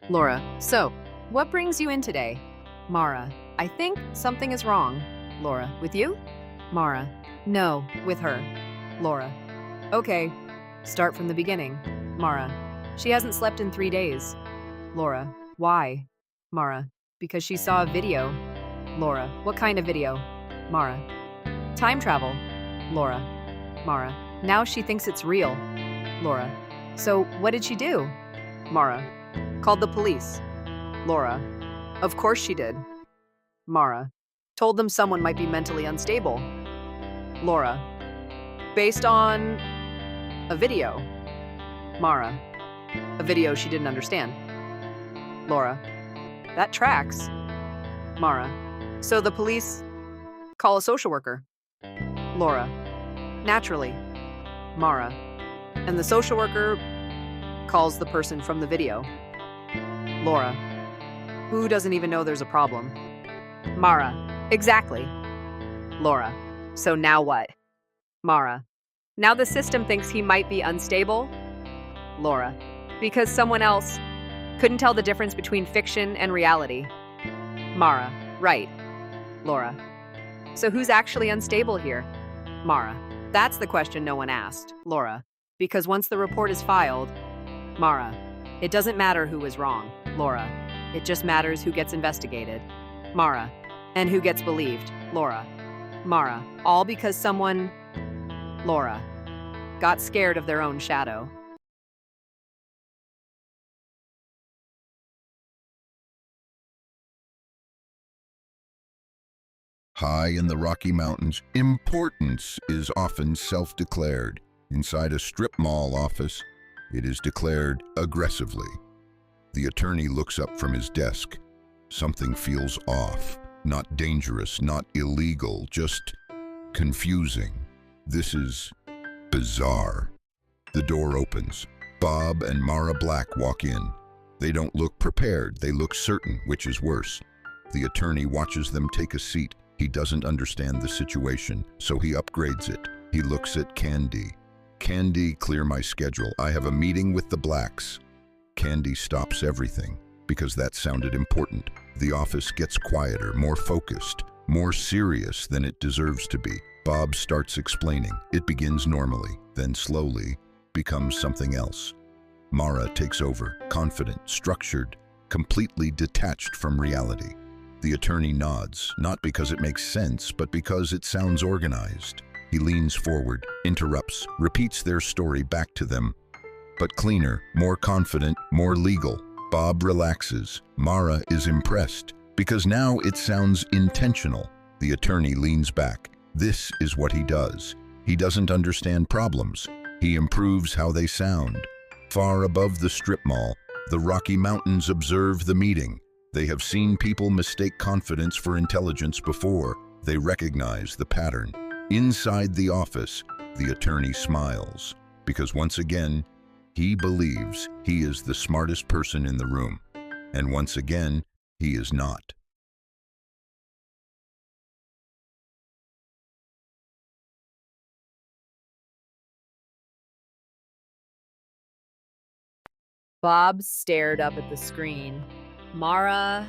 Laura, so, what brings you in today? Mara, I think something is wrong. Laura, with you? Mara, no, with her. Laura, okay, start from the beginning. Mara, she hasn't slept in 3 days. Laura, why? Mara, because she saw a video. Laura, what kind of video? Mara, time travel. Laura, Mara, now she thinks it's real. Laura, so what did she do? Mara, called the police. Laura, of course she did. Mara, told them someone might be mentally unstable. Laura, based on a video. Mara, a video she didn't understand. Laura, that tracks. Mara, so the police call a social worker. Laura, naturally. Mara, and the social worker calls the person from the video. Laura, who doesn't even know there's a problem. Mara, exactly. Laura, so now what? Mara, now the system thinks he might be unstable. Laura, because someone else couldn't tell the difference between fiction and reality. Mara, right. Laura, so who's actually unstable here? Mara, that's the question no one asked. Laura, because once the report is filed. Mara, it doesn't matter who was wrong. Laura, it just matters who gets investigated. Mara, and who gets believed. Laura, Mara, all because someone, Laura, got scared of their own shadow. High in the Rocky Mountains, importance is often self-declared. Inside a strip mall office, it is declared aggressively. The attorney looks up from his desk. Something feels off. Not dangerous, not illegal, just confusing. This is bizarre. The door opens. Bob and Mara Black walk in. They don't look prepared, they look certain, which is worse. The attorney watches them take a seat. He doesn't understand the situation, so he upgrades it. He looks at Candy. Candy, clear my schedule. I have a meeting with the Blacks. Candy stops everything, because that sounded important. The office gets quieter, more focused, more serious than it deserves to be. Bob starts explaining. It begins normally, then slowly becomes something else. Mara takes over, confident, structured, completely detached from reality. The attorney nods, not because it makes sense, but because it sounds organized. He leans forward, interrupts, repeats their story back to them, but cleaner, more confident, more legal. Bob relaxes. Mara is impressed, because now it sounds intentional. The attorney leans back. This is what he does. He doesn't understand problems. He improves how they sound. Far above the strip mall, the Rocky Mountains observe the meeting. They have seen people mistake confidence for intelligence before. They recognize the pattern. Inside the office, the attorney smiles, because once again, he believes he is the smartest person in the room. And once again, he is not. Bob stared up at the screen. Mara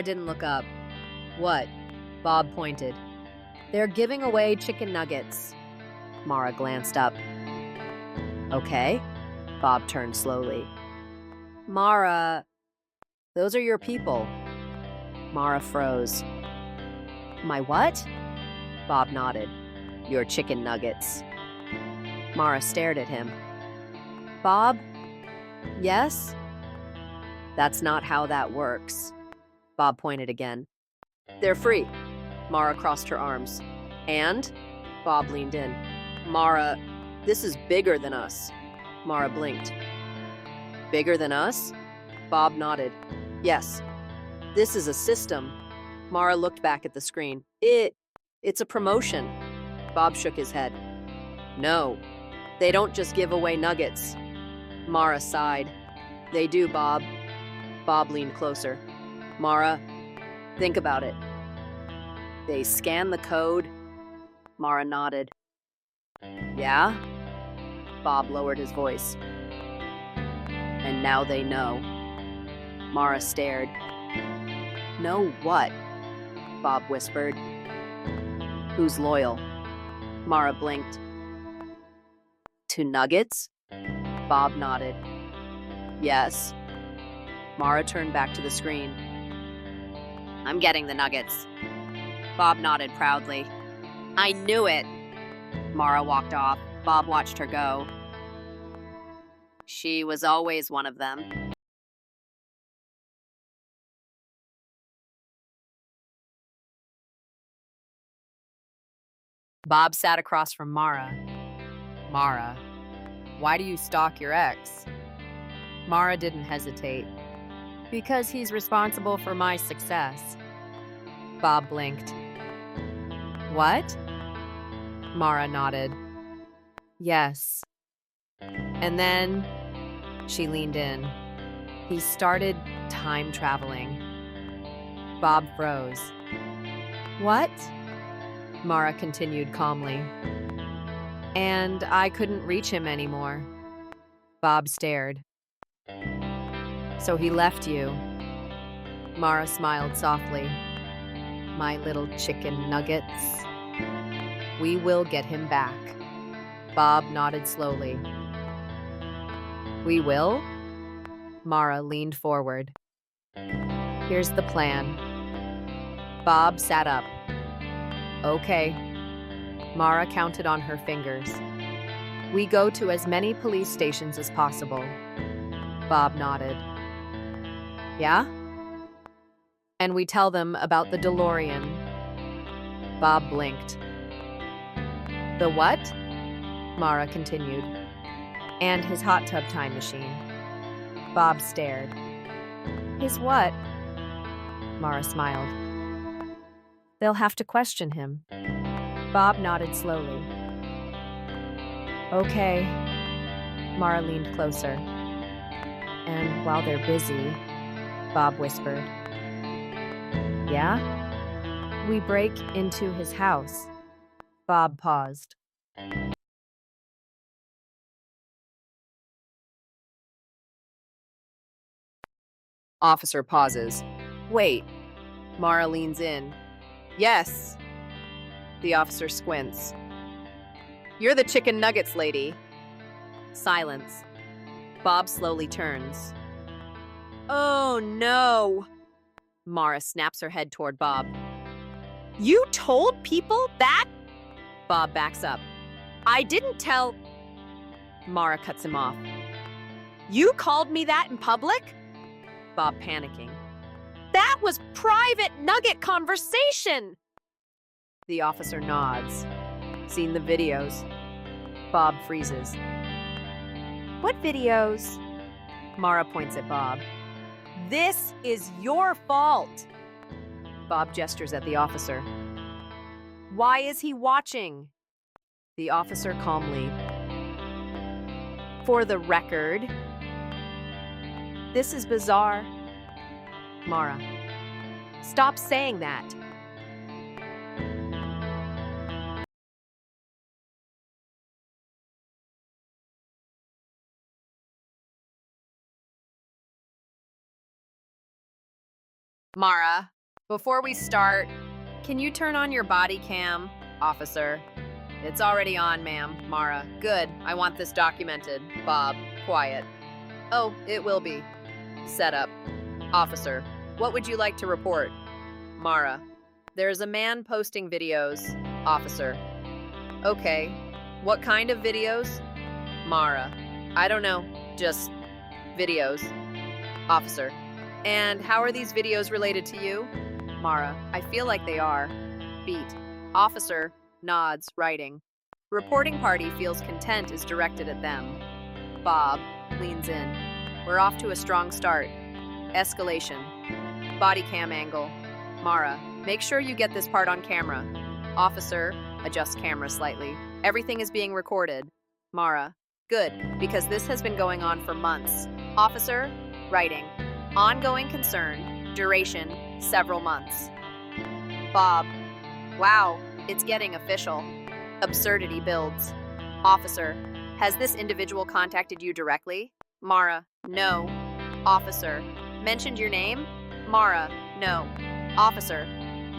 didn't look up. What? Bob pointed. They're giving away chicken nuggets. Mara glanced up. Okay. Bob turned slowly. Mara, those are your people. Mara froze. My what? Bob nodded. Your chicken nuggets. Mara stared at him. Bob? Yes? That's not how that works. Bob pointed again. They're free. Mara crossed her arms. And? Bob leaned in. Mara, this is bigger than us. Mara blinked. Bigger than us? Bob nodded. Yes. This is a system. Mara looked back at the screen. It's a promotion. Bob shook his head. No, they don't just give away nuggets. Mara sighed. They do, Bob. Bob leaned closer. Mara, think about it. They scan the code. Mara nodded. Yeah? Bob lowered his voice. And now they know. Mara stared. "No what?" Bob whispered. "Who's loyal?" Mara blinked. "To Nuggets?" Bob nodded. "Yes." Mara turned back to the screen. "I'm getting the Nuggets." Bob nodded proudly. "I knew it." Mara walked off. Bob watched her go. She was always one of them. Bob sat across from Mara. Mara, why do you stalk your ex? Mara didn't hesitate. Because he's responsible for my success. Bob blinked. What? Mara nodded. Yes. And then she leaned in. He started time traveling. Bob froze. What? Mara continued calmly. And I couldn't reach him anymore. Bob stared. So he left you. Mara smiled softly. My little chicken nuggets. We will get him back. Bob nodded slowly. We will? Mara leaned forward. Here's the plan. Bob sat up. Okay. Mara counted on her fingers. We go to as many police stations as possible. Bob nodded. Yeah? And we tell them about the DeLorean. Bob blinked. The what? Mara continued. And his hot tub time machine. Bob stared. His what? Mara smiled. They'll have to question him. Bob nodded slowly. Okay. Mara leaned closer. And while they're busy, Bob whispered. Yeah? We break into his house. Bob paused. Officer pauses. Wait. Mara leans in. Yes. The officer squints. You're the chicken nuggets lady. Silence. Bob slowly turns. Oh no. Mara snaps her head toward Bob. You told people that? Bob backs up. I didn't tell. Mara cuts him off. You called me that in public? Bob panicking. That was private nugget conversation. The officer nods. Seen the videos. Bob freezes. What videos? Mara points at Bob. This is your fault. Bob gestures at the officer. Why is he watching? The officer calmly. For the record. This is bizarre. Mara. Stop saying that. Mara, before we start, can you turn on your body cam, officer? It's already on, ma'am. Mara, good. I want this documented. Bob, quiet. Oh, it will be. Set up. Officer, what would you like to report? Mara, there's a man posting videos. Officer, okay. What kind of videos? Mara, I don't know. Just videos. Officer, and how are these videos related to you? Mara, I feel like they are. Beat. Officer, nods, writing. Reporting party feels content is directed at them. Bob, leans in. We're off to a strong start. Escalation. Body cam angle. Mara, make sure you get this part on camera. Officer, adjust camera slightly. Everything is being recorded. Mara, good, because this has been going on for months. Officer, writing. Ongoing concern, duration, several months. Bob, wow, it's getting official. Absurdity builds. Officer, has this individual contacted you directly? Mara, no. Officer, Mentioned your name? Mara, no. Officer,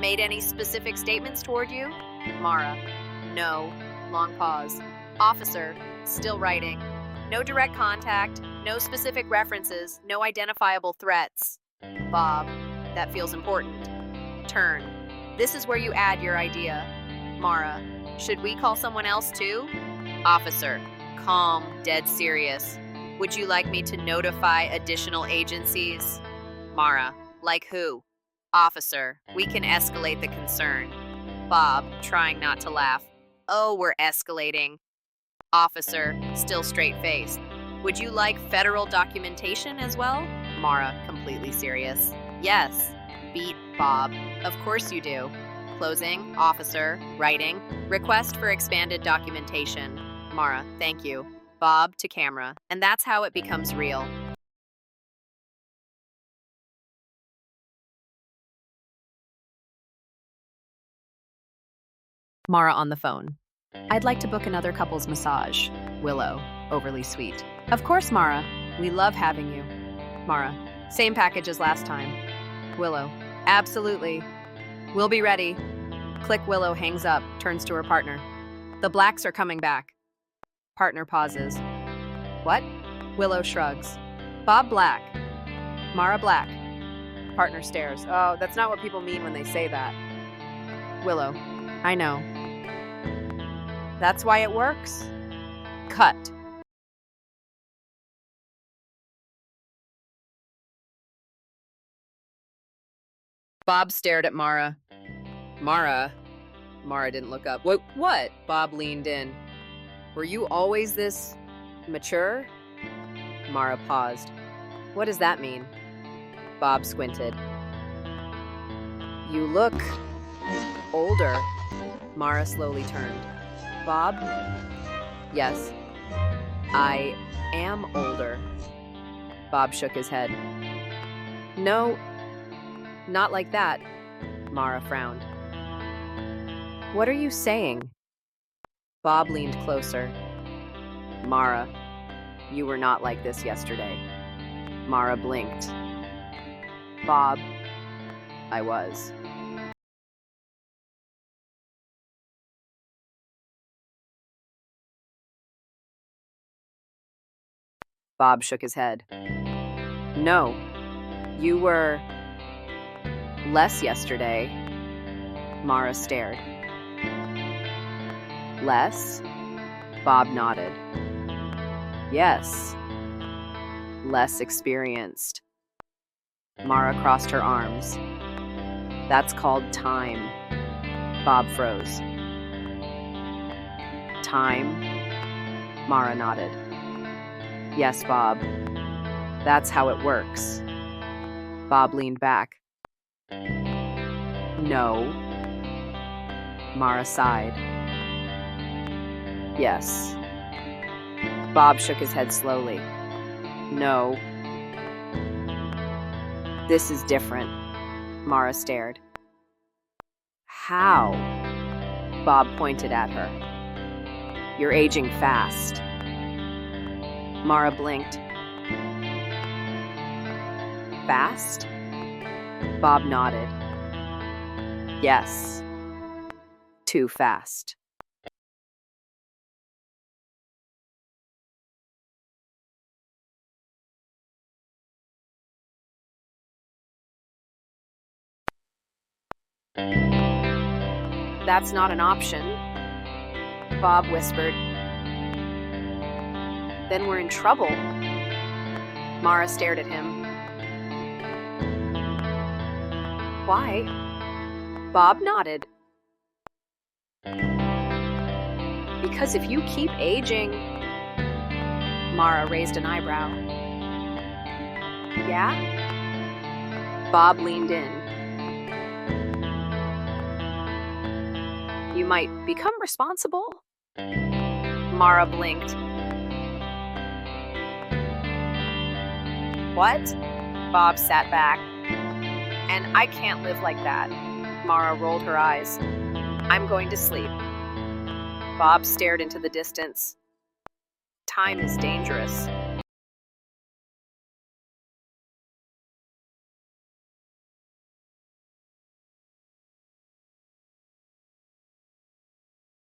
made any specific statements toward you? Mara, no. Long pause. Officer, still writing. No direct contact, no specific references, no identifiable threats. Bob, that feels important. Turn. This is where you add your idea. Mara, should we call someone else too? Officer, calm, dead serious. Would you like me to notify additional agencies? Mara, like who? Officer, we can escalate the concern. Bob, trying not to laugh. Oh, we're escalating. Officer, still straight-faced. Would you like federal documentation as well? Mara, completely serious. Yes. Beat Bob. Of course you do. Closing, officer, writing, request for expanded documentation. Mara, thank you. Bob to camera. And that's how it becomes real. Mara on the phone. I'd like to book another couple's massage. Willow, overly sweet. Of course, Mara. We love having you. Mara, same package as last time. Willow, absolutely. We'll be ready. Click. Willow hangs up, turns to her partner. The Blacks are coming back. Partner pauses. What? Willow shrugs. Bob Black. Mara Black. Partner stares. Oh, that's not what people mean when they say that. Willow, I know. That's why it works. Cut. Bob stared at Mara. Mara? Mara didn't look up. What? Bob leaned in. Were you always this mature? Mara paused. What does that mean? Bob squinted. You look older. Mara slowly turned. Bob? Yes. I am older. Bob shook his head. No, not like that. Mara frowned. What are you saying? Bob leaned closer. Mara, you were not like this yesterday. Mara blinked. Bob, I was. Bob shook his head. No, you were less yesterday. Mara stared. Less? Bob nodded. Yes. Less experienced. Mara crossed her arms. That's called time. Bob froze. Time? Mara nodded. Yes, Bob. That's how it works. Bob leaned back. No. Mara sighed. Yes. Bob shook his head slowly. No. This is different. Mara stared. How? Bob pointed at her. You're aging fast. Mara blinked. Fast? Bob nodded. Yes. Too fast. That's not an option, Bob whispered. Then we're in trouble. Mara stared at him. Why? Bob nodded. Because if you keep aging... Mara raised an eyebrow. Yeah? Bob leaned in. You might become responsible. Mara blinked. What? Bob sat back. And I can't live like that. Mara rolled her eyes. I'm going to sleep. Bob stared into the distance. Time is dangerous.